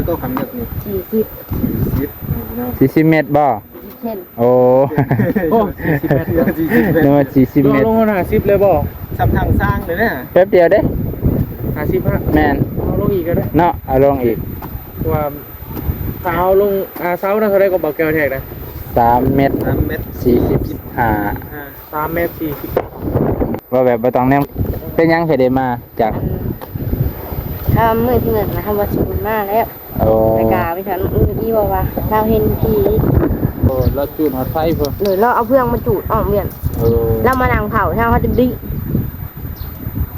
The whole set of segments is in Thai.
ตัวขันแบบนี้40 เมตรบ่เช่นโอ้โอ้40 เมตรนึกว่า40 เมตรลงมา50เลยบ่สำทางสร้างเลยเนี่ยแป๊บเดียวเด้50ฮะแม่นเอาลงอีกก็ได้เนาะเอาลงอีกว่าถ้าเอาลงเสาน่ะเท่าไรก็บอกแก้วแทกนะ3 เมตร 45 3 เมตร 40ว่าแบบบ่ต้องแนมเป็นยังเคยได้มาจากถ้ามือที่เงินนะคำว่าสูญมากแล้วโอ้แต่กาไปฉันพี่บอกว่าเราเห็นพี่โอ้เราจูดหอดไฟเพิ่นหรือเราเอาเพื่องมาจูดออกเวียนเรามานั่งเผาถ้าเขาจะดิ้ง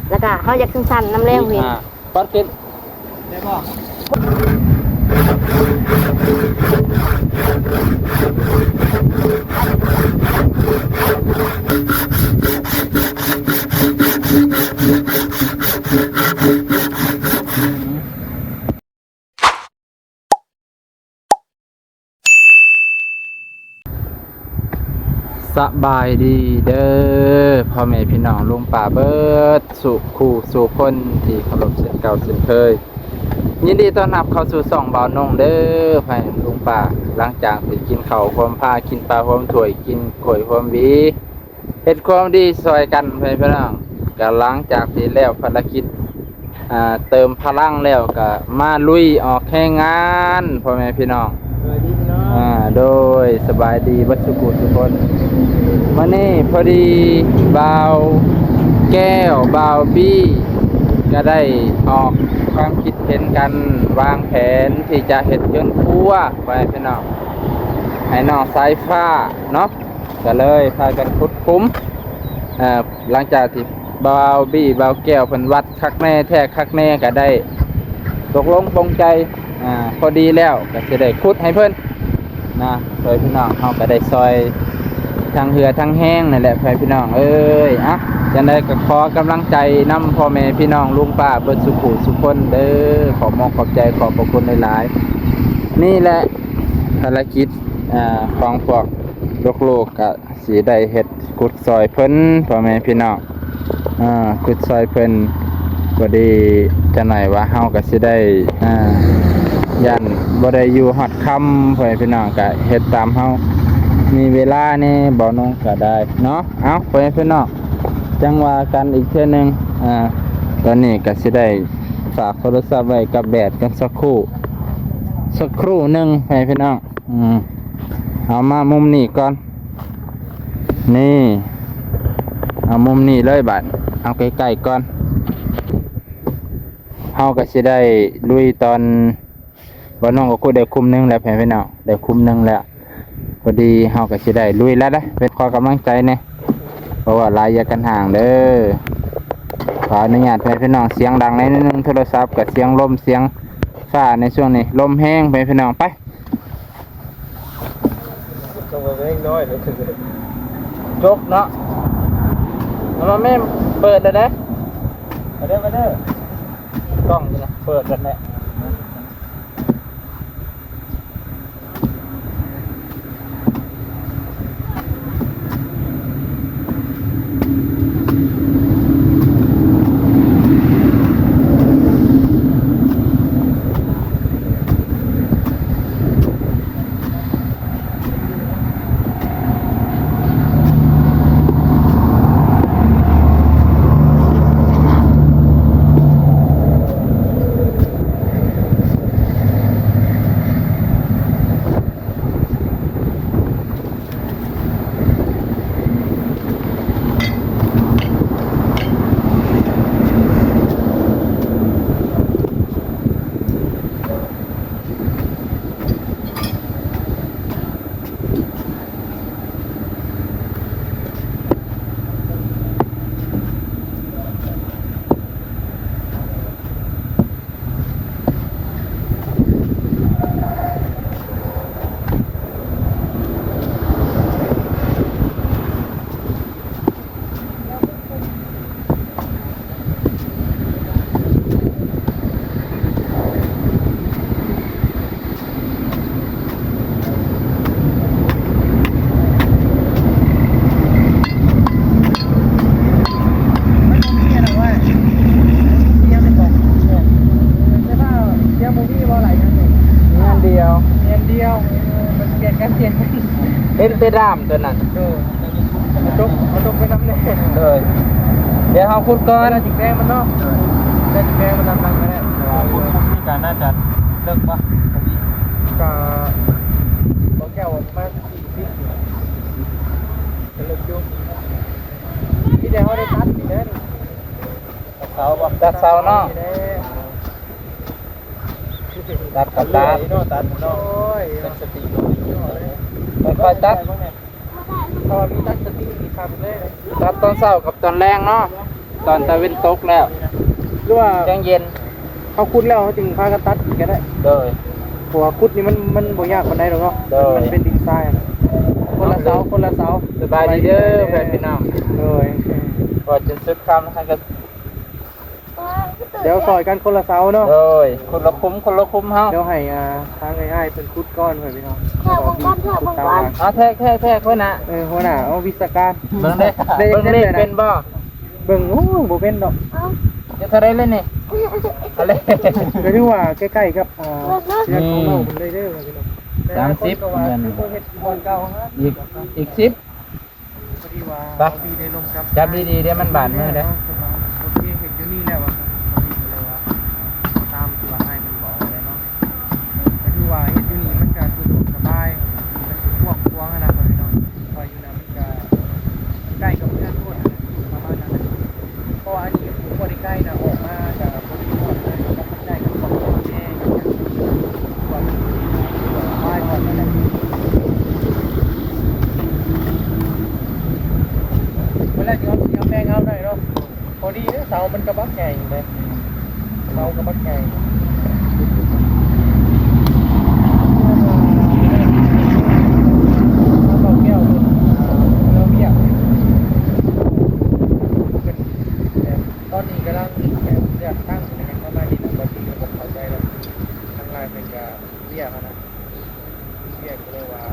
แล้วก็เขาอยากสั้นน้ำแรงเวียนปัดเก็ตได้บ่สบายดีเด้อพ่อแม่พี่น้องลุงป่าเบิดสุคู่สู่คนที่เคารพเส้นเก่าเส้นเคยยินดีต้อนรับเข้าสู่ช่องบ่าวนงเด้อพ่อลุงป่าหลังจากที่กินข้าวความพากินปลาความถ้วยกินกล้วยความหวีเฮ็ดความดีซอยกันพ่อแม่พี่น้องก็หลังจากที่แล้วภารกิจเติมพลังแล้วก็มาลุยออกแข่งงานพ่อแม่พี่น้องโดยสบายดีวัดสุกุทุกคนวันนี้พอดีบ่าวแก้วบ่าวบี้ก็ได้ออกความคิดเห็นกันวางแผนที่จะเฮ็ดยนต์ครัวไปพี่น้องให้น้องสายฟ้าเนาะก็เลยพากันขุดคุ้มหลังจากที่บ่าวบี้บ่าวแก้วเพิ่นวัดคักแน่แท้คักแน่ก็ได้ตกลงปรงใจพอดีแล้วก็สิได้ขุดให้เพิ่นนะเพื่อนพี่น้องเขาก็ได้ซอยทางเหือทางแห้งนั่นแหละเพื่อนพี่น้องเอ้ยจังได้ก็ขอกำลังใจนำพ่อแม่พี่น้องลุงป้าเบิดสุขุสุคนเด้อขอมองขอบใจขอบพระคุณหลายๆนี่แหละภารกิจของพวกลูกๆก็สีได้เฮ็ดกุดซอยเพิ่นพ่อแม่พี่น้องกุดซอยเพิ่นก็ดีจะหน่อยว่าเฮาก็สิได้ยันบ่ได้อยู่ฮอดค่ำเพื่อนพี่น้องก็เฮ็ดตามเฮามีเวลานี่บ่น้องก็ได้เนาะเอาเพื่อนพี่น้องจังว่ากันอีกเทื่อนึงตอนนี้ก็สิได้ฝากโทรศัพท์ไว้กับแบตกันสักครู่นึงเพื่อนพี่น้องเอามามุมนี้ก่อนนี่เอามุมนี้เลยบัดเอาใกล้ๆก่อนเฮาก็สิได้ลุยตอนว่าน้องก็คุยได้คุมนึงแล้วแผ่พี่น้องได้คุมนึงแล้วพอดีเฮาก็สิได้ลุยแล้วนะเป็นขอกำลังใจเนี่ยเพราะว่าลายยากันห่างเด้อขออนุญาตแผ่พี่น้องเสียงดังในนิดนึงโทรศัพท์กับเสียงลมเสียงฟ้าในช่วงนี้ลมแห้งแผ่พี่น้องไปจงเล็กน้อยจบเนาะมาแม่เปิดเลยนะมาเด้อกล้องนะเปิดกันแหละ ด้ามตัวนั้น เอาจกไปน้ำแน่ เลยเดี๋ยวเฮาขุดก่อน จิกแดงมันเนาะแต่จิกแดงมันดังๆก็ได้คุณมีการน่าจะเลิกปะก็บอกแก้วมา40จะเลิกยุ่งที่เดี๋ยวเขาได้ตัดอีกแล้วเสาบ่ ตัดเสาเนาะตัดกับตัด ตัดน้อยสติ ค่อยๆตัด พอมีตัดสติมีคำเลย ตัดตอนเช้ากับตอนแรงเนาะตอนตะเวนตกแล้ว หรือว่า จังเย็น เขาคุดแล้วเขาจึงพากันตัดอีกก็ได้ เลย เพราะว่าคุดนี่มันบ่ยากปานใดหรอกเนาะมันเป็นดินทรายคนละเสาคนละเสา สบายดีเด้อแฟนพี่น้อง เลย ก่อนจนสุดคำให้กัน เดี๋ยวซอยกันคนละเสาเนาะ เลยคนละคุ้มเฮา เดี๋ยวให้ทางง่ายๆเป็นคุดก้อนเพื่อนพี่น้อง แค่วงก้อนแค่วงก้อน เอาแท้คนน่ะ หัวหน้าเอาวิศการ เบิ่งได้เบิ่งเลขเป็นบ่ เบิ่งโอ้บ่เป็นดอก เอ้า จะเท่าไรเลยนี่เอาเลย ก็ถือว่าใกล้ๆกับเรื่องของเราผมได้เด้อพี่น้อง 30 เงิ เงิ น น เฮ็ดบอลเก่าฮะ อีก10 พอดีว่า ไป ดีได้ลงครับ จับดีๆเดี๋ยวมันบาดมือเด้อ โอเคเห็นอยู่นี่แล้วอะครับพอดีเลยว่าตามที่ว่าให้มันบอกเลยเนาะก็คือว่าเฮ็ดอยู่นี่มันก็สะดวกสบายมันสิกว้างๆนะครับพี่น้องพออยู่นะมันก็ใกล้กับเพื่อนโทษประมาณนั้นเพราะว่าอันนี้บ่ได้ใกล้นะออกมาจากบ่ได้หมดเลยก็ใกล้กับของแม่อย่างเงี้ยว่ามันไหว้ก่อนนั่นแหละเวลาที่เอาแป้งเอาได้เนาะพอดีเนี่ยเสามันกระบักใหญ่เลยเสากระบักใหญ่เราแก้วเราเบี้ยตอนนี้กำลังอยากตั้งในประมาณนี้นะบางทีก็เข้าใจแล้วทั้งลายเป็นกะเบี้ยนะเบี้ยก็เลยว่า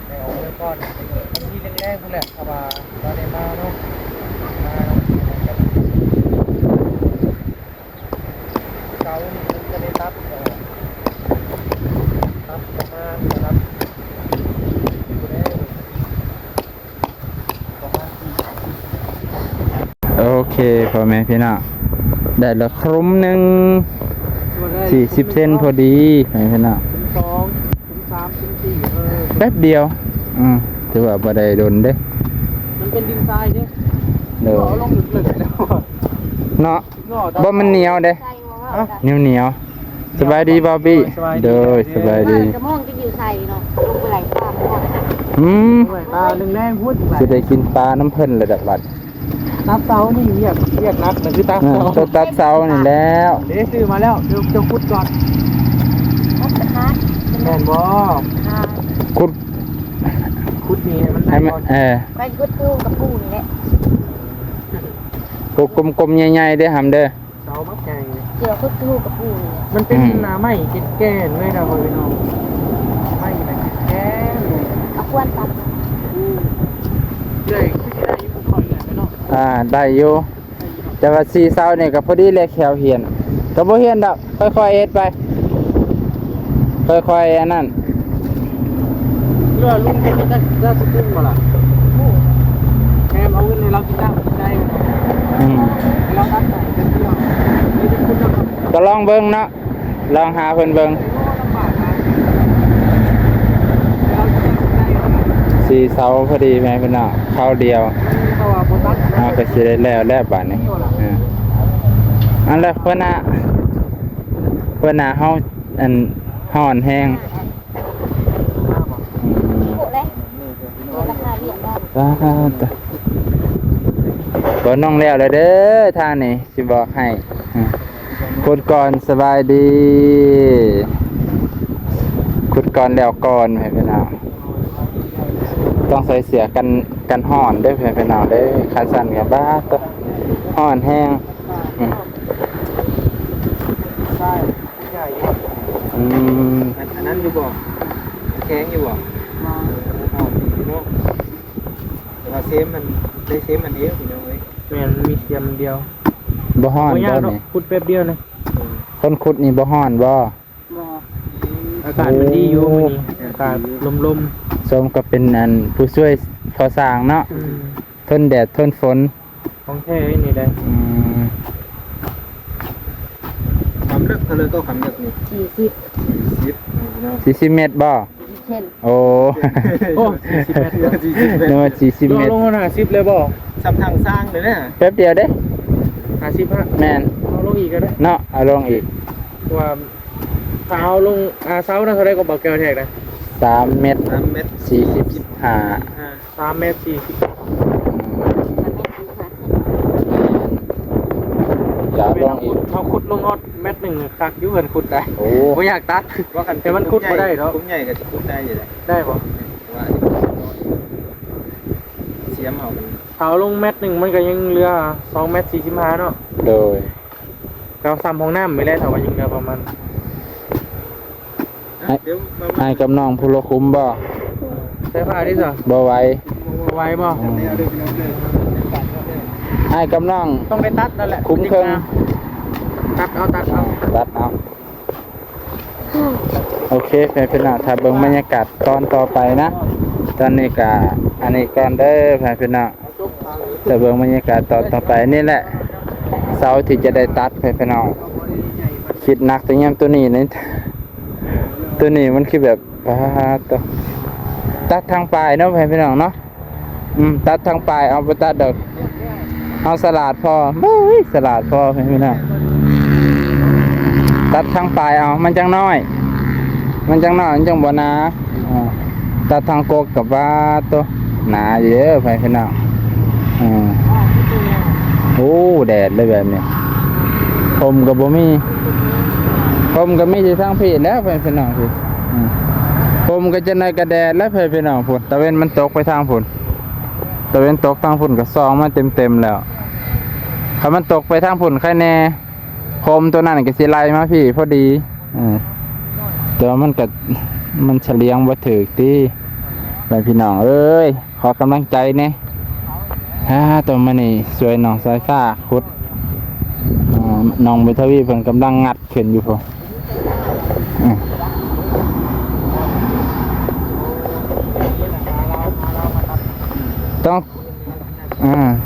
ในออกเรื่องก้อนที่แรกๆนั่นแหละเอามาตอนนี้มาเนาะมาเนาะเสานี่มันจะได้ตัดมาครับดูได้ประมาณ4 โอเคพ่อแม่พี่น้องได้ละครุมหนึ่ง40 เซนพอดีพ่อแม่พี่น้อง ถึง2ถึง3ถึง4 แป๊บเดียวถือว่าบ่ได้โดนเด้ มันเป็นดินทรายเนี่ย เด้อ เอาลงลึกๆแล้ว เนาะบ่มันเหนียวเด้ ใส่หมวกเอาได้ เหนียวสบายดีบอบบี้เด้อสบายดี จะม่วงจะอยู่ใส่เนาะลงไปไหลปลาหมด ตาแรงพูดอีก สิได้กินปลาน้ำเพิ่นเลยดักบัด ตัดเสานี่เรียกนักนั่นคือตัดเสา ตัวตัดเสานี่แล้ว เดี๋ยวซื้อมาแล้วเดี๋ยวจะพุดก่อน มัดตะคัด แม่นบ่ ค่ะ ขุด คุดนี่มัน ให้มัน ไปกุดปูกับปูนี่แหละ กุดกลมๆใหญ่ๆเด้อหำเด้อ เสามักใหญ่ เกี่ยวกุดปูกับปูนี่แหละ มันเป็นหน้าไม้แก่ๆเลยนะพ่อพี่น้องไม้แบบแก่เลย เอาควนตัด เลยคือได้อยู่ค่อยๆเนี่ยเนาะ ได้อยู่แต่ว่าสีเสานี่ก็พอดีเลยแขวเหียนก็บ่เหียนดอกค่อยๆเอ็ดไปค่อยๆอันนั้น เรือลุงเป็นจะสกุ้งมาล่ะแม่เอาเงินในเรากินได้ได้เราตัดใส่เป็นเรื่องนี่จะคุณจะทำ ก็ลองเบิ่งเนาะลองหาเพิ่นเบิ่ง ลำบากนะเราจะได้ สีเสาพอดีแม่พี่น้องเข้าเดียว เพราะว่าโบตัส ก็สิได้แล้วบาดนี้อันแรกเพิ่นน่ะเฮาอันฮ้อนแห้ง ปูเลยราคาเรียกได้ บ่น้องแล้วเลยเด้อทางนี้สิบอกให้ขุดก่อนสบายดีขุดก่อนแล้วก่อนให้พี่น้องต้องใส่เสื้อกันร้อนเด้อพี่น้องเด้อคันสั่นก็บ้าตร้อนแห้ง ใช่ใหญ่ อันนั้นอยู่บ่แข็งอยู่บ่มาเอาพี่น้องเราเซฟมันได้เซฟมันเดียวพี่น้องเอ้ยแม่นมีเสียมเดียว บ่ฮ้อน บ่ยา บ่ กเนาะ นี่ ขุดแป๊บเดียวเลย คนขุดนี่บ่ฮ้อนบ่ อากาศมันดีอยู่มื้อนี้อากาศลม ส สมก็เป็นอันผู้ช่วยพอสร้างเนาะ อืม ทนแดดทนฝน ของแท้นี่ได้ ความลึกเท่าเลยก็ความลึกนี่ 40 10เนาะ 40 เมตรบ่ เช่น โอ้ โอ้40เมตร นึกว่า40 เมตร ลงมา50เลยบ่ สำทางสร้างเลยเนี่ย แป๊บเดียวเด้ 50ฮะ แม่น เอาลงอีกก็ได้ เนาะเอาลงอีก ว่าถ้าเอาลงเสานะเท่าไรก็บอกแก้วแทกนะ 3 เมตร 3 เมตร 45 3 เมตร 40 จะลงอีก เอาขุดลงฮอดเมตรหนึ่งตักอยู่เหินขุดได้ โอ้ ไม่อยากตัด ว่าคัน แต่มันขุดบ่ได้เนาะ คุ้มใหญ่ก็สิขุดได้อยู่แหละ ได้ป่ะ ว่าเสียมเอามัน เอาลงเมตรหนึ่งมันก็ยังเหลือ2 เมตร 45เนาะ โดย ก็ซ้ำห้องน้ำไม่ได้แต่ว่ายังเหลือประมาณ เดี๋ยวมา ให้กับน้องผู้ละคุ้มบ่ ใช้ผ้าที่สิ บ่ไหว ไว้บ่ ให้กับน้อง ต้องไปตัดนั่นแหละ คุ้มเครื่อง ตัดเอา ตัดเอาโอเคแฟนพี่น้องถ้าเบิ่งบรรยากาศตอนต่อไปนะตอนนี้ก็อันนี้ก่อนเด้อแฟนพี่น้องถ้าเบิ่งบรรยากาศตอนต่อไปนี่แหละเสาที่จะได้ตัดแฟนพี่น้องคิดหนักแต่ยามตัวนี้นี่ตัวนี้มันคือแบบตัวตัดทางปลายเนาะแฟนพี่น้องเนาะตัดทางปลายเอาไปตัดดอกเอาสลัดพอเฮ้ยสลัดพอแฟนพี่น้องตัดทางปลายเอามันจังน้อย มันจังน้อยมันจังบ่หนาตัดทางโกกกับว่าตัวหนาเยอะไปพี่น้องโอ้แดดเลยแบบนี้ผมกับบ่มีผมก็มีที่ทางพี่แล้วไปพี่น้องพี่ผมก็จะในกระแดดแล้วไปพี่น้องพุ่นตะเวนมันตกไปทางพุ่นตะเวนตกทางพุ่นก็ซองมาเต็มแล้วถ้ามันตกไปทางพุ่นใครแน่ผมตัวนั้นก็สิไล่มาพี่พอดีแต่ว่ามันเฉลียงบ่ถึกติไปพี่น้องเอ้ยขอกำลังใจแน่ตัวมันนี่สวยน้องสายฟ้าขุดน้องเบทวีเพิ่นกำลังงัดขึ้นอยู่พุ่น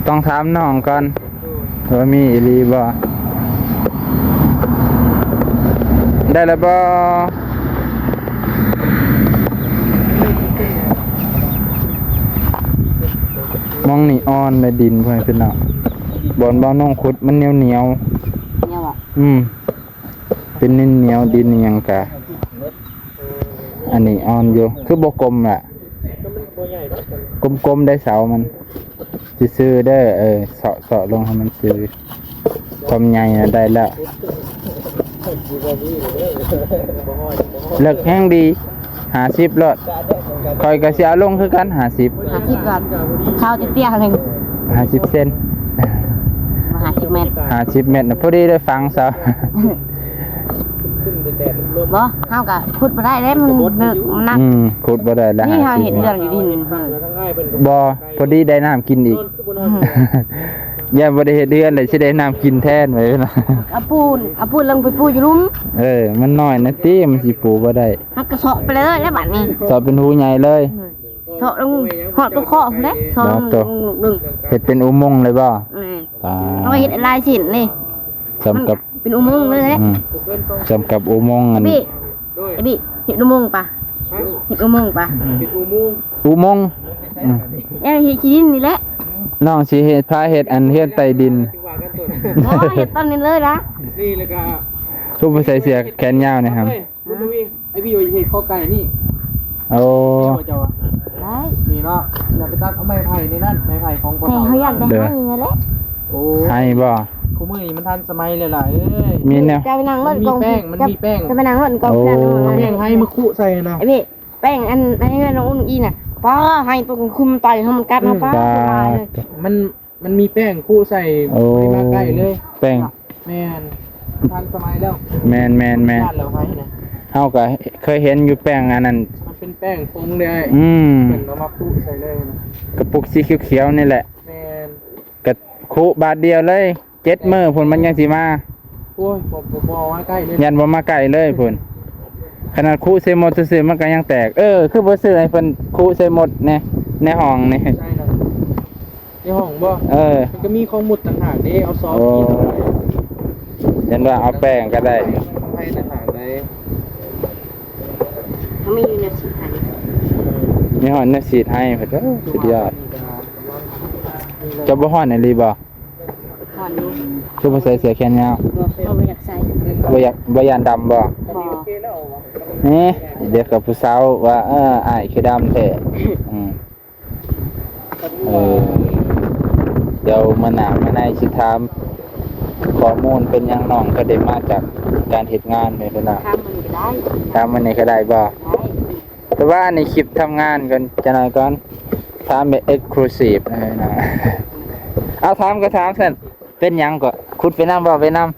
ต้องถามน้องก่อนว่ามีอีหลีบ่ได้แล้วบ่มองนี่อ่อนในดินเพื่อนพี่น้องบอนบ่อน้องขุดมันเหนียวเนี่ยว่ะ เป็นเหนียวดินอหยังกะอันนี้อ่อนอยู่คือบ่กลมล่ะกลมๆได้เสามันซื่อๆเด้อเสาะลงให้มันซื่อความใหญ่น่ะได้แล้วเลิกแห้งดี50รอดคอยก็สิเอาลงคือกัน50 50ก่อนข้าวเตี้ยๆหนึง 50 เซน มา50 เมตร 50 เมตรนะพอดีได้ฟังซะ บ่เฮาก็ขุดบ่ได้เด้มันเลิกมันหนัก ขุดบ่ได้แล้ว นี่เฮาเห็นเรื่องอยู่ดิน บ่พอดีได้น้ำกินอีก อย่าบ่ได้เฮ็ดเดือนเลยสิได้น้ำกินแทนไว้นะ เอาปูนลงไปปูอยู่ลุ่ม มันน้อยนะติมันสิปลูกบ่ได้ ฮักกระเซาะไปเลยแล้วบัดนี้ สอบเป็นหูใหญ่เลย เซาะลงหอดตัวเคาะพุ่นเด้เซาะลงดึง เฮ็ดเป็นอุโมงค์เลยบ่ตา เอาเฮ็ดลายสินนี่ สำกับ เป็นอุโมงค์เลยเด้ สำกับอุโมงค์อัน พี่ไอ้พี่เฮ็ดอุโมงค์ปะเฮ็ดอุโมงค์ปะ อุโมงค์ เฮ็ดขี้ดินนี่แหละ น้องสิเฮ็ดพาเฮ็ดอันเฮ็ดใต้ดิน บ่เฮ็ดตอนนี้เลยนะ นี่เลยก็ ทุกผู้ใส่เสื้อแขนยาวนี่ครับ บุญวิ่งไอพี่อยู่เห็ดข้อไก่นี่ โอ้ เจ้า ได้ นี่เนาะอย่าไปตัดเอาไม้ไผ่ในนั่นไม้ไผ่ของ แต่เขาอยากได้ให้นั่นแหละ โอ้ ให้บ่ คู่มือนี่มันทันสมัยเลยล่ะเอ้ย มีแนว จะไปนั่งรถกอง มันมีแป้ง จะไปนั่งรถกอง โอ้ แป้งให้มาคุใส่นะ ไอ้พี่แป้งอันนี้น้องอุ้งอีน่ะป้าให้ตัวคุมต่อยให้มันกัดมาป้าสบายเลย มันมีแป้งคุใส่ไปมาใกล้เลย แป้ง แม่นทันสมัยแล้ว แมน ญาติเราให้นะ เฮาก็เคยเห็นอยู่แป้งอันนั้น มันเป็นแป้งปรุงเลย เป็นเอามาคุใส่เลยนะ กระปุกสีเขียวๆนี่แหละ แม่น กระคุบาทเดียวเลย7มื้อพุ่นมันยังสิมา โอ้ยผมว่าใกล้เลย ยันบ่มาใกล้เลยพุ่น ขนาดคู่เซมดซื่อๆมันก็ยังแตกคือบ่ซื้อให้เพิ่นคู่เซมดในห้องนี่ ใช่เนาะในห้องบ่ มันก็มีของหมุดต่างหากเด้เอาซอฟ โอ้ ต์กินอะไร ยันว่าเอาแป้งก็ได้ ให้ต่างหากได้ เขามีอยู่ในสีไทย มีฮ้อนน่ะฉีดให้เพิ่นสุดยอดจะบ่ฮ้อนอีหลีบ่ ผ่อนดู คือบ่ใส่เสื้อแขนยาว เขาไม่อยากใส่ บ่อยากดำบ่ บอ นี่เด็กกับผู้สาวว่าอ้ายคือดำแท้อืมเดี๋ยวมาหนามาในสิถามข้อมูลเป็นหยังน้องก็ได้มาจากการเฮ็ดงานนี่เด้อนะ ข้ามมันก็ได้ ถามมันนี่ก็ได้บ่ ได้ แต่ว่าในคลิปทำงานกันจะหน่อยก่อนถามแบบ exclusive นะ เอาถามก็ถามซั่นเป็นหยังก็ขุดไปนำบ่ไปนำ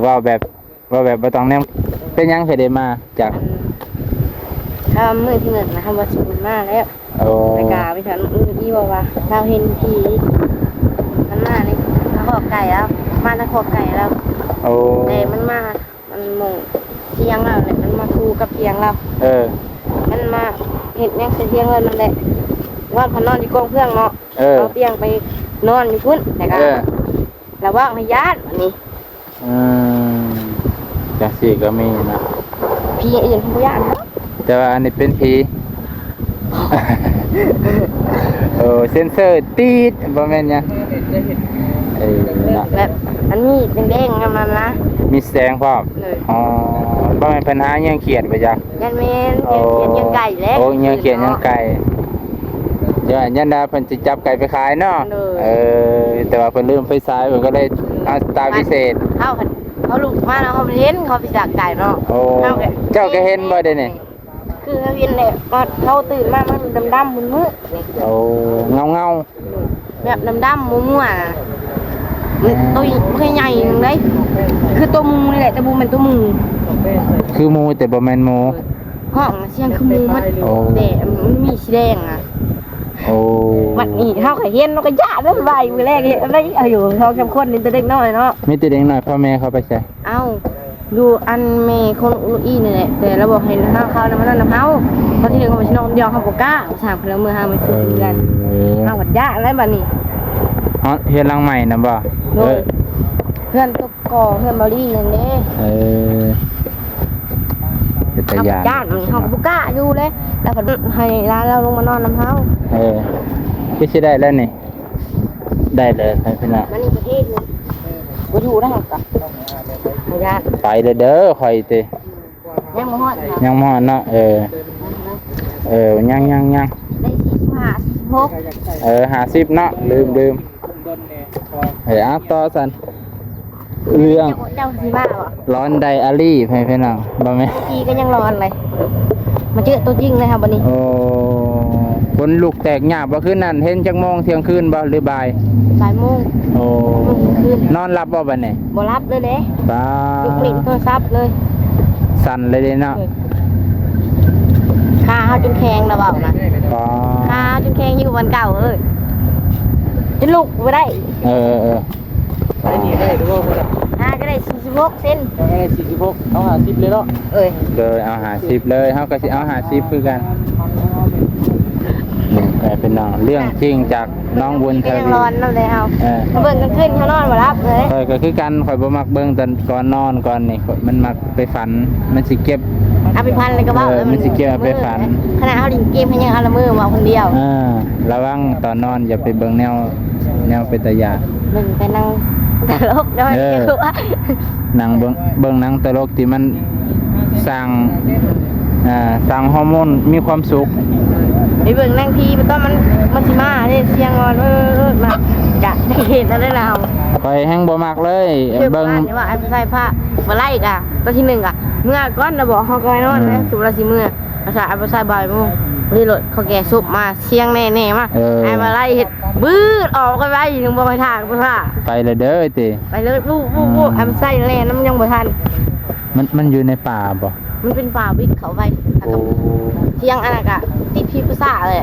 เว้าแบบบ่ต้องแนมเป็นหยังคือได้มาจาก ถ้ามือที่เงินนะคำว่าสูญมากแล้ว โอ้ แต่กาไปฉันอีบอกว่าเราเห็นผีมันมาในขอบไก่แล้วมาในขอบไก่แล้ว โอ้ แต่มันมามันมงเทียงเราเนี่ยมันมาคู่กับเทียงเรา มันมาเห็นยังเทียงเรานั่นแหละว่าพนอนอยู่กองเพื่องเนาะเอาเตียงไปนอนอยู่พุ่นแต่การะว่างพยานอันนี้ จังสี่ก็มีนะ ผีอื่นพยานเนาะ แต่ว่าอันนี้เป็นผี โอ้เซนเซอร์ตีดบ่แม่นหยังนะ แบบมันมีแดงๆมันนะ มีแสงพร้อม เลย อ๋อบ่แม่นปัญหาหยังเขียดบ่จ๊ะ ยันเมนยังไก่แล้ว โอ้ยังเขียดยังไก่เดี๋ยวยันดาเพิ่นสิจับไก่ไปขายเนาะแต่ว่าเพิ่นลืมไฟฉายเพิ่นก็เลยเอาตาพิเศษ เขาลุกมาแล้วเขาเห็นเขาไปจากไก่เนาะ โอ้เจ้าก็เห็นบ่ได้นี่ คือเขาเห็นเนี่ยเขาตื่นมามันดำๆมืด โอ้เงา ๆแบบดำๆมั่วๆมันตัวไม่ใหญ่หนึ่งเลยคือตัวมูนี่แหละแต่มูเป็นตัวมู ๆคือหมูแต่บ่แม่นหมู ห้องเสียงคือมูมัน โอ้ แต่มันมีสีแดงอ่ะ โอ้ วันนี้เขาเคยเห็นเราก็ยากเรื่องใบมือแรกเห็นอะไรเอาอยู่เขาจำคนนี่ตัวเด็กน้อยเนาะ มีแต่เด็กน้อยพ่อแม่เขาไปใส่ เอาดูอันเมย์คนอุอีนี่แหละแต่เราบอกให้เขานำมานั่นนำเขาตอนที่หนึ่งเขาไปชิโนเดียวเขาบอกกล้าสามพลเมืองเขาไปช่วยกันเอาวัดยะอะไรบ้านี่ ฮะเฮ็ดหลังใหม่นำบ่ เพื่อนตกก่อเพื่อนบอดี้เงินเด้ เป็นตา เขา ยาน ญาติมันเขาบอกกล้าอยู่เลยแล้วก็ให้ร้านเราลงมานอนนำเขา พี่สิได้แล้วนี่ได้เลยให้พี่น้อง มันนี่ประเทศนึงกูอยู่ได้หรอกญาติ ไปเด้อข่อยติ ยังมาฮอด ยังบ่ฮอดเนาะยัง ได้45 50เนาะลืมเอาต่อซั่นเรื่อง เจ้าสีมาบ่ ร้อนไดอารี่ให้พี่น้องบ่แม่ ทีก็ยังร้อนเลยมาเจอตัวจริงเลยครับวันนี้ โอ้คนลูกแตกหยาบบ่คืนนั้นเห็นจักโมงเที่ยงคืนบ่หรือบ่าย บ่ายโมง โอ้ คืน นอนหลับบ่บัดนี้ บ่รับเลยเด้ ป้า ลูกหลินโทรศัพท์เลย สั่นเลยเด้เนาะ ขาเขาจนแข็งนะเบานะ ป้า ขาจนแข็งอยู่วันเก่าเลยจะลุกไม่ได้ ไปนี่ได้ดูว่าบ่ล่ะ ก็ได้46 เซน เอาได้46เอา50เลยเนาะ เลยเอา50เลยเฮาก็สิเอา50คือกันนี่แต่เป็นน้องเรื่องจริงจากน้องบุญท ก็ยัง วี ร้อนนั่นเลยเอา เออ เบิ่งกลางคืนเขานอนบ่รับเลย ข่อยก็คือกันข่อยบ่มักเบิ่งตอนก่อนนอนก่อนนี่ข่อยมันมักไปฝันมันสิเก็บ เอาไปพันเลยก็เบ้า มันสิเกี่ยวไปฝัน ขณะเขาดินเกมให้ยังเอาละมือมาคนเดียว ระวังตอนนอนอย่าไปเบิ่งแนวเป็นตายาน หนึ่งไปนั่งตลกได้ไหมรู้ว่า หนังเบิ่งหนังตลกที่มันสร้างฮอร์โมนมีความสุข ไปเบิ่งนั่งทีมันต้องมันสิมาเนี่ยเสียงงอนมากะได้เห็นอะไรเรา ข่อยแฮงบ่มักเลย เบิ่ เบิ่ ง ง ว่าอันใส่ผ้ามาไล่กะตัวที่หนึ่งอะเมื่อก้อนเราบอกเขาก็นอนนะสุราสิเมื่อภาษาอันภาษาบ่ายโมงนี่รถเขาแก่ซุปมาเสียงแน่ๆมาไอ้มาไล่เห็ดบื้อออกไปไว้ถึงบ่ไปทางบ่ท่า ไปเลยเด้อติ ไปเลยวู้อันใส่แน่น้ำยังบ่ทัน มันอยู่ในป่าบ่ มันเป็นป่าวิกเขาไปเที่ยงอันนั้นกะติดพิภาษาเลย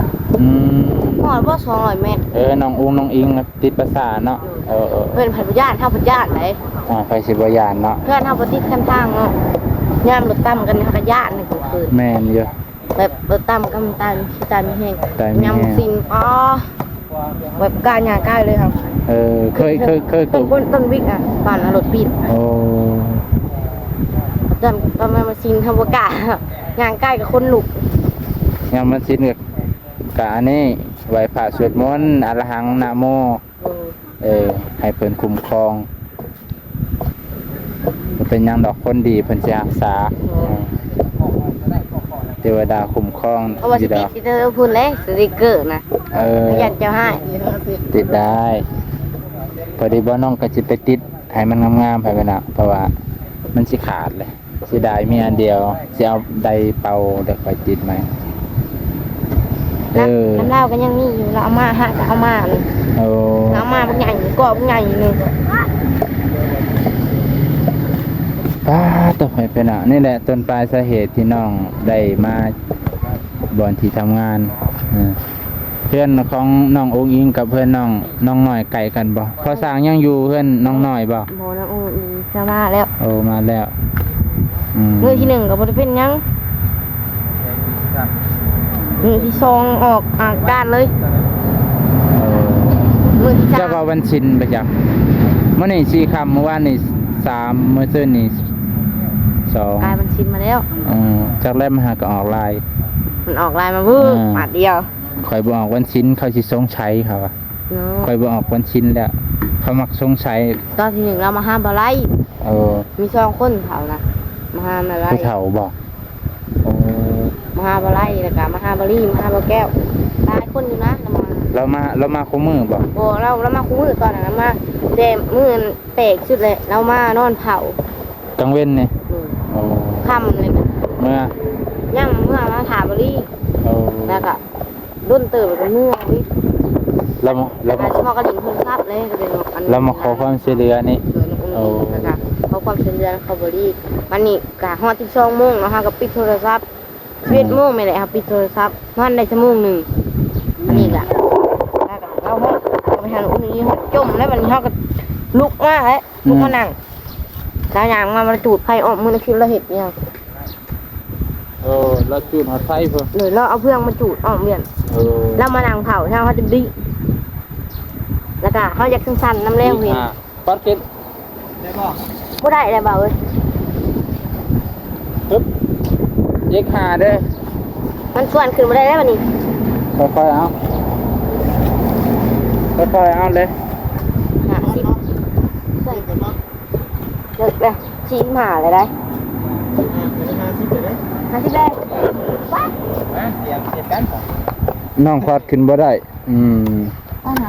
หอดว่า200 เมตร น้องอุ้งน้องอิงติดประสาทเนาะเพื่อนผัดญาติเท่าผัดญาติไหน ไปสิบ่ยานเนาะ เพื่อนเท่าปฏิทินทางเนาะ ยามรถต่ำกันเขาก็ย่านในกลางคืน แม่นอยู่ แบบรถต่ำกันตายที่ตายไม่แห้ง ตายไม่แห้ง ยามฟินอ๋อแบบกล้ายางกล้ายเลยครับ เคย ต้นวิกอ่ะปั่นรถปิด โอ้ ตอนมาซินทำบกล้ายางใกล้กับคนหลุก ยังมันสินกับกะอันนี้ไหว้พระสวดมนต์อรหังนะโมให้เพิ่นคุ้มครองเป็นหยังดอกคนดีเพิ่นสิรักษาเทวดาคุ้มครอง เอาว่าส อยู่ ติ ดอก กเกอร์พูดเลยสติกเกอร์นะ อยากจะให้ ติดได้พอดีบ่น้องก็สิไปติดให้มันงามๆให้มันน่ะเพราะว่ามันสิขาดเลยสิได้มีอันเดียวสิเอาใดเป่าเดี๋ยวค่อยติดไหม น้ำเหล้าก็ยังมีอยู่เราเอามาฮะก็เอามาเลย โอ้ เอามาพวกใหญ่ก็พวกใหญ่หนึ่ง ป้าต่อไปเป็นอ่ะนี่แหละต้นปลายสาเหตุที่น้องได้มาบอนที่ทำงานเพื่อนของน้ององค์อิงกับเพื่อนน้องหน่อยไก่กันบ่พอสร้างยังอยู่เพื่อนน้องหน่อยบ่ โมนะจะมาแล้ว โอ้มาแล้ว มือที่หนึ่งกับบริเป็นยังมือที่สองออกอาการเลยมือที่ เจ้าก็วันชินไปจักเมื่อนี่4 ค่ำเมื่อวานนี่3เมื่อซื่นนี่2 กายมันชินมาแล้ว จากแรกมาหาก็ออกลาย มันออกลายมาบื้อมาเดียว คอยบ่ออกวันชินเขาสิทรงใช้เขาอะคอยบ่ออกวันชินแล้วเขามักทรงใช้ ตอนที่หนึ่งเรามาห้ามบาไลมี2 คนเท่านะมาห้ามบาไล ผู้เฒ่าบ่โอ้ มาห้ามบาไลแล้วก็มาห้ามบาลี่มาห้ามบาแก้วหลายคนอยู่นะเรามาคู่มือบ่ โอ้เรามาคู่มือตอนนั้นมาแต่มือแตกสุดเลยเรามานอนเผาก ลางเว้นนี่โอ้ ค่ำเลยนะ เมื่อ มาถามบาลี่ โอ้ แล้วก็รุ่นตื่นไปเมื่อวิ เรามา เฉพาะกระดิ่งโทรศัพท์เลยก็เป็นอัน เรามาขอความช่วยเหลือนี่ โอ้นะคะขอความช่วยเหลือเขาบริมันนี่กะฮอด12 โมงเนาะค่ะก็ปิดโทรศัพท์11 โมงไม่ได้ครับปิดโทรศัพท์มันได้ชั่วโมงหนึ่งนี่กะแล้วก็เราห้องไปหาอุ้งนี้ห้องจมแล้วมันนี้เขาก็ลุกมาแล้วลุกมานั่งสาวอย่างมาจูดไฟออกมือคิดเราเห็ดเนี่ย เราจุดหอดไฟเพิ่น หรือเราเอาเพื่องมาจูดออกเวียนแล้วมานั่งเผาใช่ไหมเขาจะดิแล้วก็เขาอยากสั้นๆน้ำแรงเวียน ปัดกิน ได้บ่ บ่ได้เลยเบาเอ้ย ปึ๊บเย็กหาเด้อ มันส่วนขึ้นมาได้แล้ววันนี้ ค่อยๆเอาเลย 50เลิกเลยชิ้นหาเลยได้ 50เลย 50ได้ว้า เสียงกัน น้องคอดขึ้นบ่ได้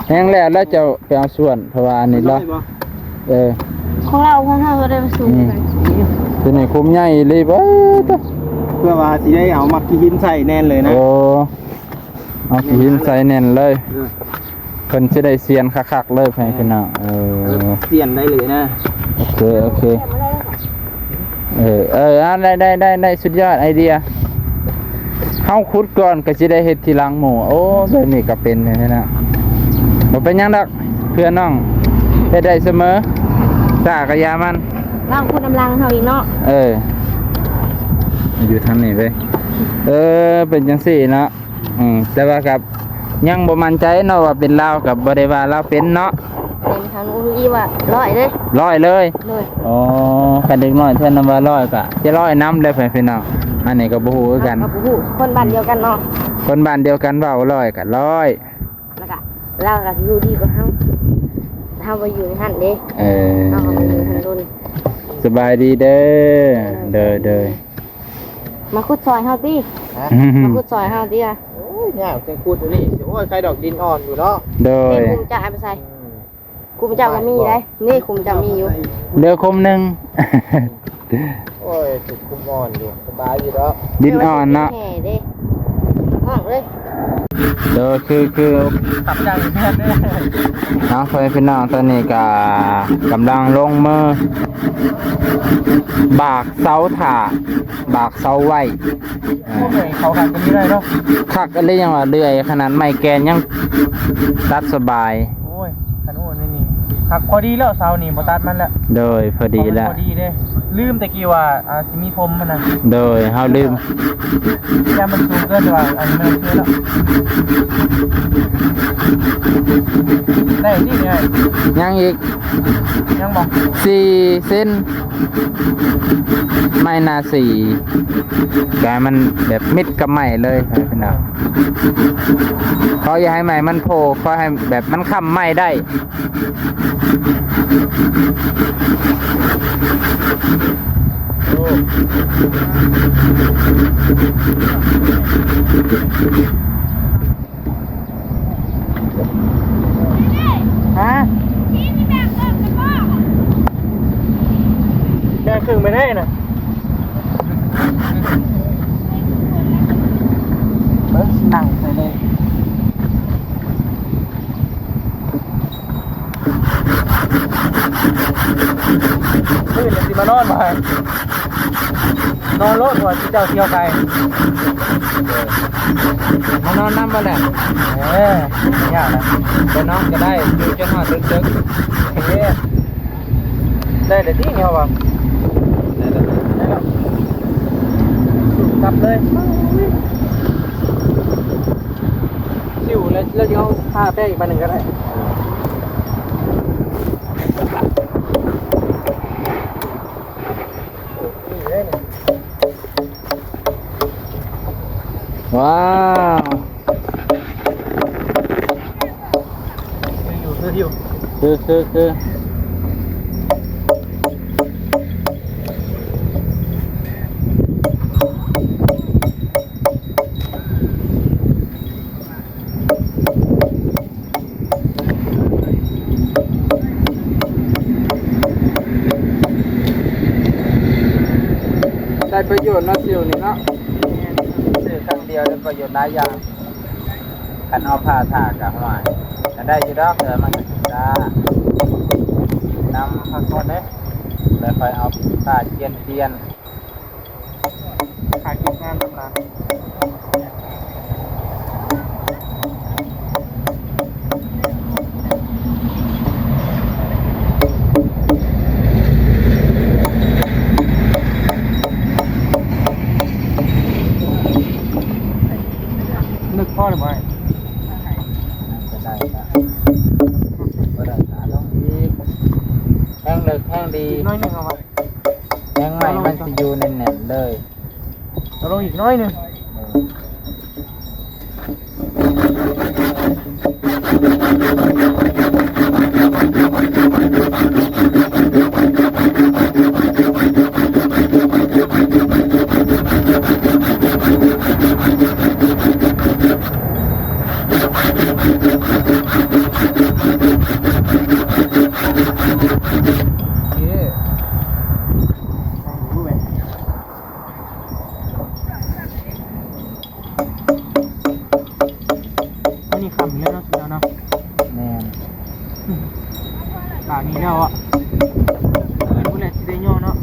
แห้งแล้วแล้วจะไปเอาส่วนเพราะว่าอันนี้ละของเราก็ได้มาสูงกัน ตัวนี้คุ้มใหญ่เลยบ่ เพื่อว่าสิได้เอามักที่หินใส่แน่นเลยนะ โอ้เอาขี้หินใส่แน่นเลยเพิ่นสิได้เสียนคักๆเลยให้พี่น้องเสียนได้เลยนะ โอเคได้สุดยอดไอเดียเฮาขุดก่อนก็สิได้เฮ็ดทีหลังหมู่โอ้แบบนี้ก็เป็นแท้ๆนะบ่เป็นหยังดอกเพื่อนน้องเฮ็ดได้เสมอสากะยามัน เราพูดกำลังเฮาอีกเนาะ อยู่ทางนี้เว้ยเป็นจังซี่เนาะแต่ว่ากับยังบ่มั่นใจเนาะว่าเป็นลาวกับบ่ได้ว่าลาวเป็นเนาะ เป็นทางนู้นอีว่าร้อยเลย 100เลย เลย อ๋อคันเด็กน้อยเท่านำว่า100ก็จะ100นำได้พี่น้องอันนี้ก็บ่ฮู้คือกัน คนบ้านเดียวกันเนาะ คนบ้านเดียวกันเว้า100ก็100 แล้วก็เราก็อยู่ดีกว่าเฮาไปอยู่ในหันเด้เฮาก็ไปอยู่หันโดน สบายดีเด้อเด้อ มาขุดซอยเฮาติมาขุดซอยเฮาติอ่ะ โอ้ยเนี่ยเสียงคูดอยู่นี่โอ้ยใครดอกดินอ่อนอยู่เนาะ โดย คุมจะเอาไปใส่คุมจะก็มีได้นี่คุมจะมีอยู่ เรือคมหนึง โอ้ยจุดคุมอ่อนอยู่สบายอยู่แล้ว ดินอ่อนเนาะ แห่เด้ห้องเลย เด้อคือ ขับจังแน่เลย น้องพี่น้องตอนนี้ก็กำลังลงมือบากเสาถ่าบากเสาไว้ พวกเขาขับกันนี้ได้เนาะ คักอะไรยังว่าเลื่อยขนาดไม้แกนยังตัดสบาย โอ้ยขันโอ้นี่ หักพอดีแล้วเสานี่บ่ตัดมันแล้ว โดยพอดีแล้ว พอดีเด้ลืมตะกี้ว่าสิมีพรมมันน่ะ โดยเฮาลืม แต่มันสูงเกินว่าอันนี้มันเชื่อแล้วได้ที่เนี่ย ยังอีก ยังบอก 4 เส้นไม่น่า4กายมันแบบมิดกับใหม่เลยพี่น้องเขาอย่าให้ใหม่มันโผล่เขาให้แบบมันค้ำใหม่ได้โอ้ ฮะแบ่งครึ่งไปได้น่ะเบิ้งนั่งไปเลยนี่เลยสิมานอนมานอนรถว่าที่เจ้าเที่ยวไกล มานอนน้ำมาแหละ ไม่ยากนะ ไปนอนก็ได้อยู่จนหอดดึก ได้แต่ที่เนี่ยว่ะได้แล้วกลับเลยสิวแล้วเดี๋ยวผ้าแป้งอีกมาหนึ่งก็ได้นี่เลยเนี่ย ๆว้าว อยู่ คือได้ประโยชน์เนาะสิวนี่เนาะซื้อครั้งเดียวได้ประโยชน์หลายอย่างคันเอาผ้าถากกับหน่อยก็ได้อยู่ดอกมันก็ได้นำพักก่อนเด้แล้วค่อยเอาผ้าเจียน ขายกินงานทำร้านนึกพ่อหรือไม่ จะได้ละก็ได้ขาลงอีกแห้งเลยแห้งดี อีกน้อยหนึ่งเอามา แห้งใหม่มันจะอยู่แน่นๆเลย เราลงอีกน้อยหนึ่ง นี่คำนี้แล้วเนาะ แม่น หลานนี้แล้วอ่ะเป็นผู้เล่นที่ได้ย่อเนาะ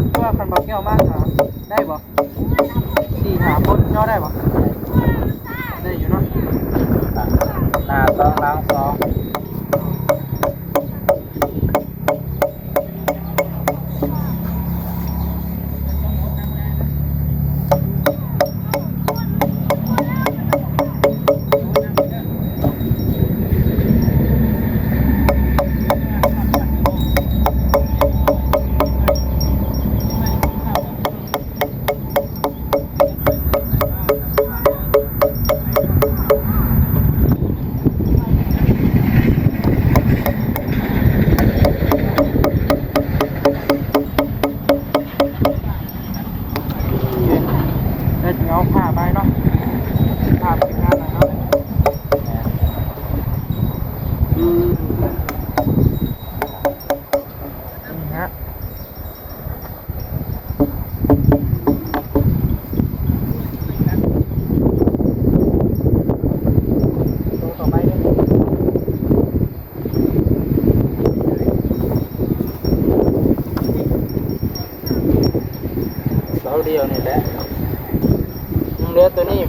เพราะว่าคันบอกแก้วมากนะได้บ่4-5 คนย่อได้บ่ได้อยู่เนาะ หน้าสองหลังสองได้ถึงเอาผ้าไปเนาะผ้าไปงานหน่อยเนาะนี่ฮะตัวต่อไปเนี่ย เสาเดียวนี่แหละยังเหลือตัวนี้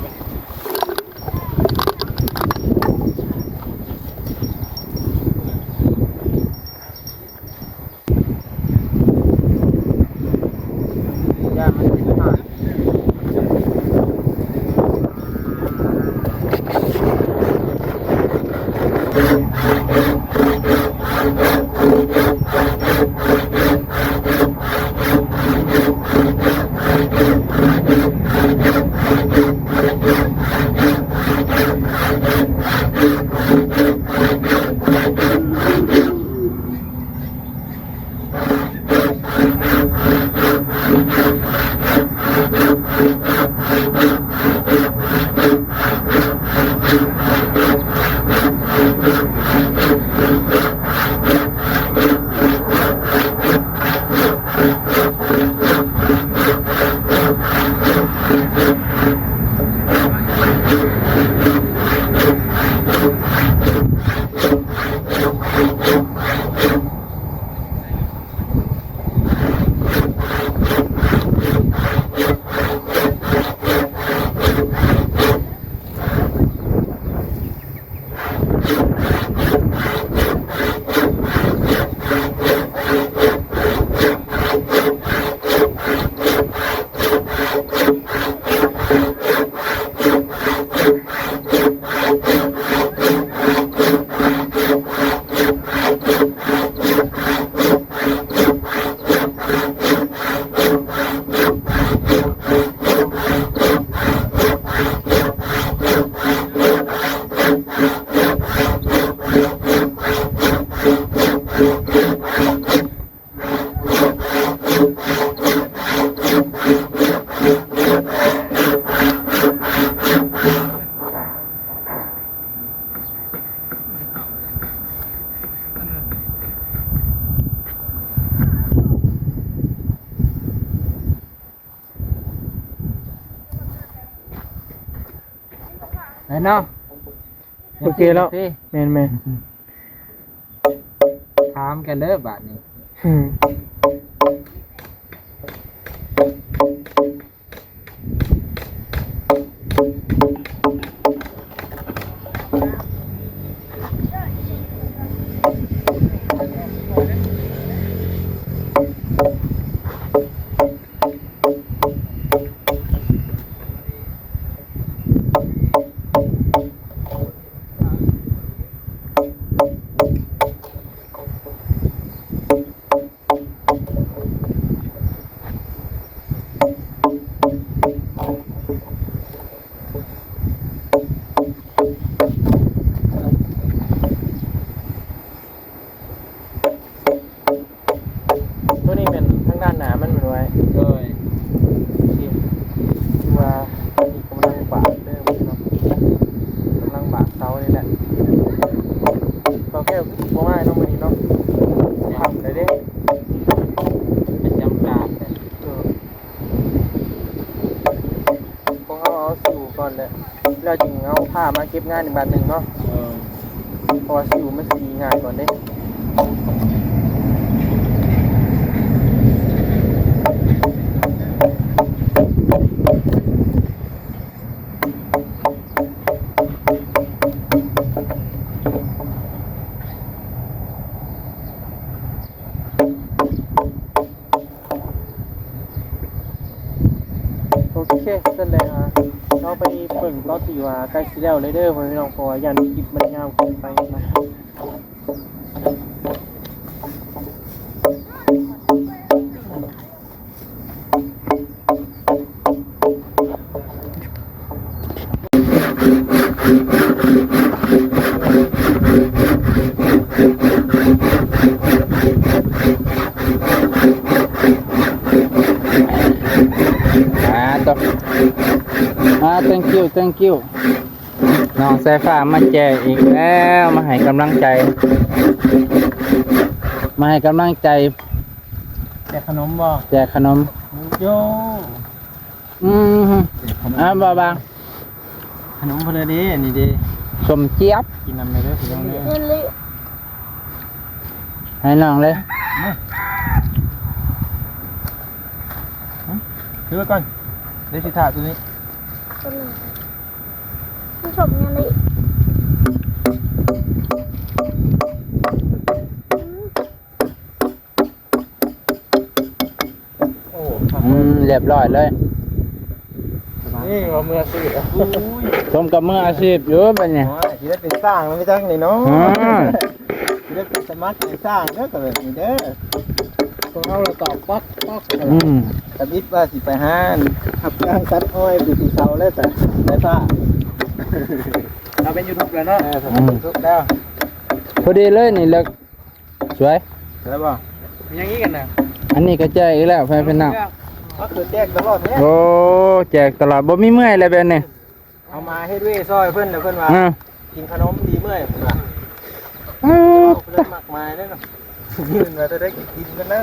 ไหนเนาะ โอเคแล้วแม่น ถามกันเด้อบาดนี้ ตัวนี้เป็นทางด้านหน้ามันเหมือนไว้ โดย ที่ว่ามีกำลังบาดเด้อพี่น้องกำลังบาดเสานี่แหละเราแค่บ่ง่ายเนาะมื้อนี้เนาะทำได้เด้ เป็นจำการแต่ พวกเขาเอาสิวก่อนเลยแล้วจึงเอาผ้ามาเก็บงานอีกบาทหนึ่งเนาะเพราะว่าสิวมันสีง่ายก่อนเด้โอเคเสร็จแล้วเราไปเบิ่งตอนที่ว่าใกล้สิแล้วเลยเด้อพี่น้องเพราะว่ายันคลิปมันยาวเกินไปนะ ต่อthank you น้องสายฟ้ามาแจกอีกแล้วมาให้กำลังใจแต่ขนมบ่ แจกขนม โย บาง ขนมเพนเด้อันนี้เด้ สมเจี๊ยบ กินน้ำเลยเด้อพี่น้องเด้อ เงินเลย ให้น้องเลย ถือไว้ก่อนเดี๋ยวสิถ่าตัวนี้ คนหนึ่งผู้ชมเงินเลย โอ้ เรียบร้อยเลย สบาย นี่ว่ามือซื้ออุ้ย สมกับมืออาชีพอยู่บัดนี้ โอ้ยสิได้เป็นสร้างแล้วไม่จังนี่เนาะ อ๋อ สิได้เป็นสมัครเป็นสร้างเด้อก็แบบนี้เด้อตัวเราตอบป๊อกป๊อก อืม ตะบิดว่าสิไปหาขับจ้างตัดอ้อยอยู่ที่เสาแล้วแต่ได้ฟ้า เราเป็นยูทูบแล้วเนาะ ทำทุกแล้ว พอดีเลยนี่เลิกสวย แล้วบ่ อย่างนี้กันนะ อันนี้ก็แจกอีกแล้วแฟนพี่น้อง ก็คือแจกตลอดเนี่ย โอ้แจกตลอดบ่มีเมื่อยอะไรแบบนี้ เอามาเฮ็ดเว้ซอยเพิ่นแล้วเพิ่นว่า อ่า กินขนมดีเมื่อยเพิ่นว่า อ้าว เพิ่นมากมายเลยเนาะยืนว่าจะได้กินกันนะ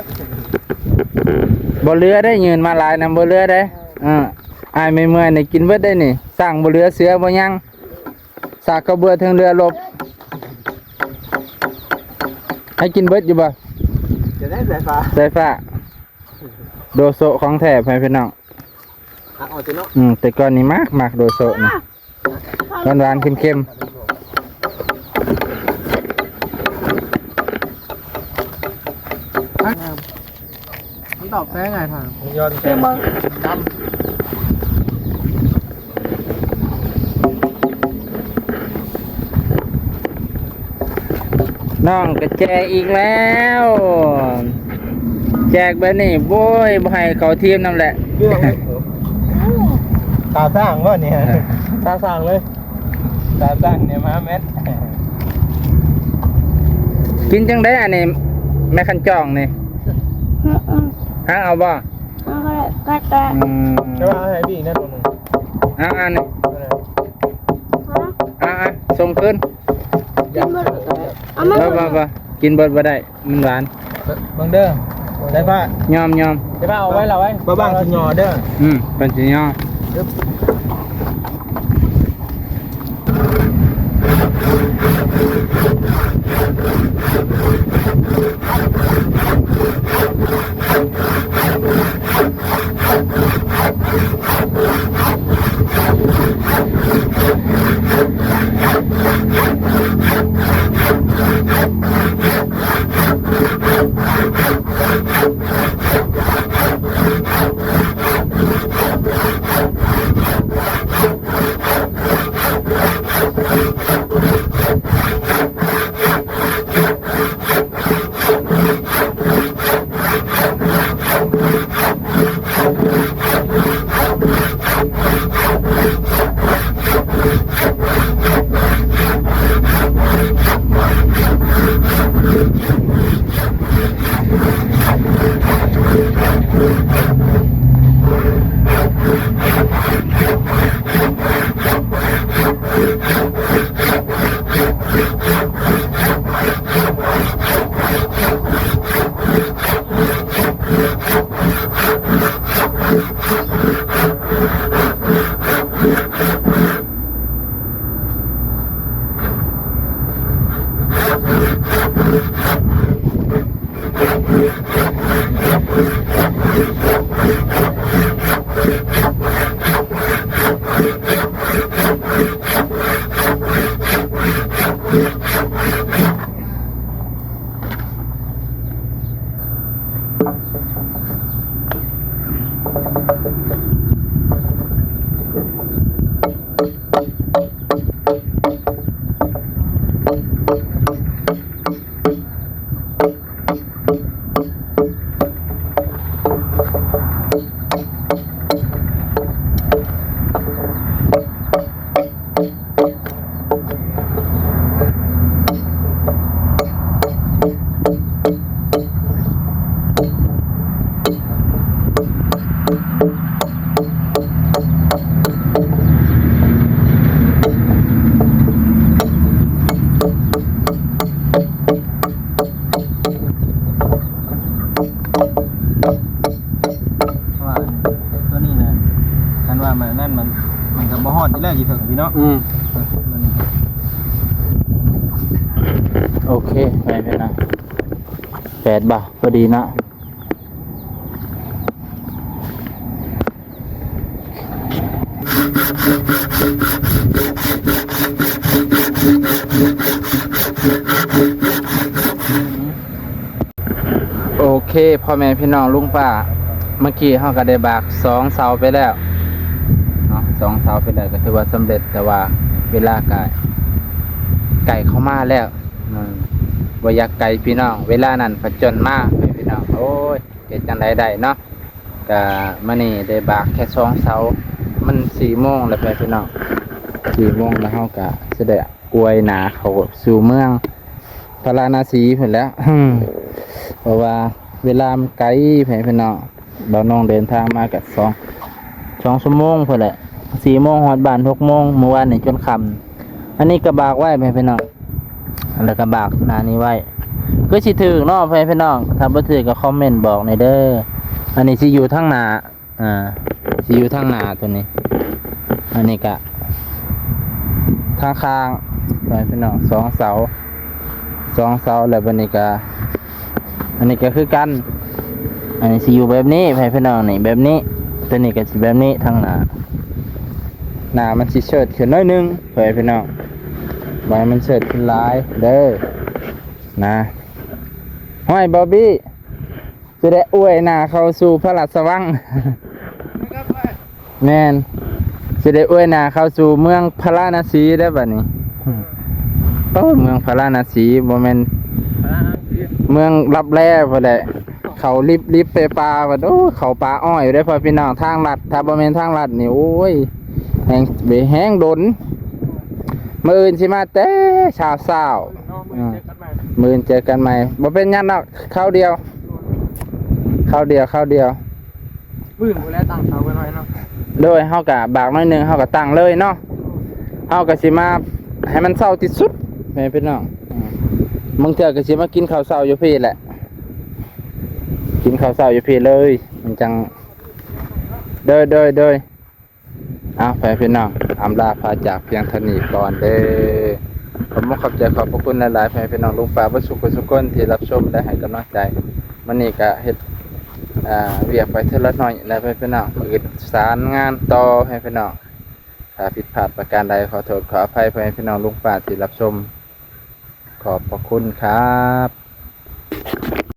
บ่เรือได้ยืนมาหลายนำบ่เรือได้อ้ายไม่เมื่อยนี่กินเบิดได้นี่สร้างบ่เรือเสือบ่ยังสากกระเบือถึงเรือลบให้กินเบิดอยู่บ่ จะได้สายฟ้า สายฟ้าโดโซของแท้แฟนพี่น้อง หักออกสิเนาะ แต่ก่อนนี่มากโดโซนี่หวานๆเค็ม มันตอบแท้ไงทาง ย้อนแสงด ๆน้องก็แจกอีกแล้ว แจกแบบนี้โว้ยบ่ให้เขาทีมนำแหละ เรื่องตาสร้างว่าเนี่ยตาสร้างเลยตาสร้างเนี่ยมาแมท กินจังได้อันนี้แม่คันจองนี่หาเอาบ่ ก็จะ ใช่ป่ะให้พี่นั่นตัวหนึ่ง อันนี้ส่งคืน กินหมดเอามา บ่กินเบิดบ่ได้มันหวาน บังเด้อได้ป่ะ ยอม ได้ป่ะเอาไว้เราไว้บ้างสิหยอเด้อ เป็นสิยอม ว่าตัวนี้นะคันว่ามันนั่นมันกับบ่ฮอดที่แรกอยู่ถึงพี่เนาะ มัน โอเคไปเลยนะ8 บาทพอดีนะโอเคพ่อแม่พี่น้องลุงป้าเมื่อกี้เขาก็ได้บาก2 เสาไปแล้วเนาะ 2เสาไปแล้วก็ถือว่าสำเร็จแต่ว่าเวลาไก่เข้ามาแล้วบ่อยากไก่พี่น้องเวลานั้นผจญมากพี่น้องโอ้ยเฮ็ดจังได๋ได้เนาะก็มื้อนี้ได้บากแค่2เสามัน4 โมงแล้วพี่น้อง4 โมงแล้วเฮาก็สิได้อวยหนาเข้าสู่เมืองพาราณสีพุ่นแล้ว เพราะว่าเวลามันไกลพี่น้องเราน้องเดินทางมากับ2 ชั่วโมงพุ่นแหละ4 โมงฮอดบ้าน6 โมงเมื่อวานนี่จนค่ำอันนี้กระบากไว้พี่น้องแล้วกระบากหน้านี้ไว้ก็สิถึกเนาะพี่น้องถ้าบ่ถึกก็คอมเมนต์บอกในอยเด้ออันนี้สิอยู่ทางหน้าสิอยู่ทางหน้าตัวนี้อันนี้ก็ทางข้างพี่น้อง2 เสาแล้วบัดนี้ก็อันนี้ก็คือกันอันนี้สิอยู่แบบนี้พี่น้องนี่แบบนี้ตัวนี้ก็สิแบบนี้ทางหน้ามันสิเชิดขึ้นน้อยนึงพี่น้องไว้มันเชิดขึ้นหลายเด้อนะห้อยบอบบี้จะได้อวยหน้าเข้าสู่พระราชวัง แม่นจะได้อวยหน้าเข้าสู่เมืองพาราณสีได้บัดนี้โอ้เมืองพาราณสีบ่แม่นเมืองรับแร่พอได้เขาลิบไปปลาบัดโอ้เขาปลาอ้อยอยู่ได้พอพี่น้องทางลัดถ้าบ่แม่นทางลัดนี่โอ้ยแห้งดนมื้ออื่นสิมาแต่เช้ามื้ออื่นเจอกันใหม่บ่เป็นหยังดอกข้าวเดียวบื้นกูแล้วตั้งเสาไว้หน่อยเนาะโดยเฮาก็บากน้อยนึงเฮาก็ตั้งเลยเนาะเฮาก็สิมาให้มันเช้าที่สุดแม่พี่น้องบางเทื่อก็สิมากินข้าวเช้าอยู่พี่แหละกินข้าวเช้าอยู่พี่เลยมันจังโดยเอาไปพี่น้องอำลาพาจากเพียงเท่านี้ก่อนเด้อผมขอบใจขอบพระคุณหลายๆพี่น้องลุงป้าบ่สุขสุขคนที่รับชมและให้กำลังใจมื้อนี้ก็เฮ็ดเวียกไปเท่าละน้อยแล้วพี่น้องมื้อสารงานต่อให้พี่น้องถ้าผิดพลาดประการใดขอโทษขออภัยพี่น้องลุงป้าที่รับชมขอบพระคุณครับ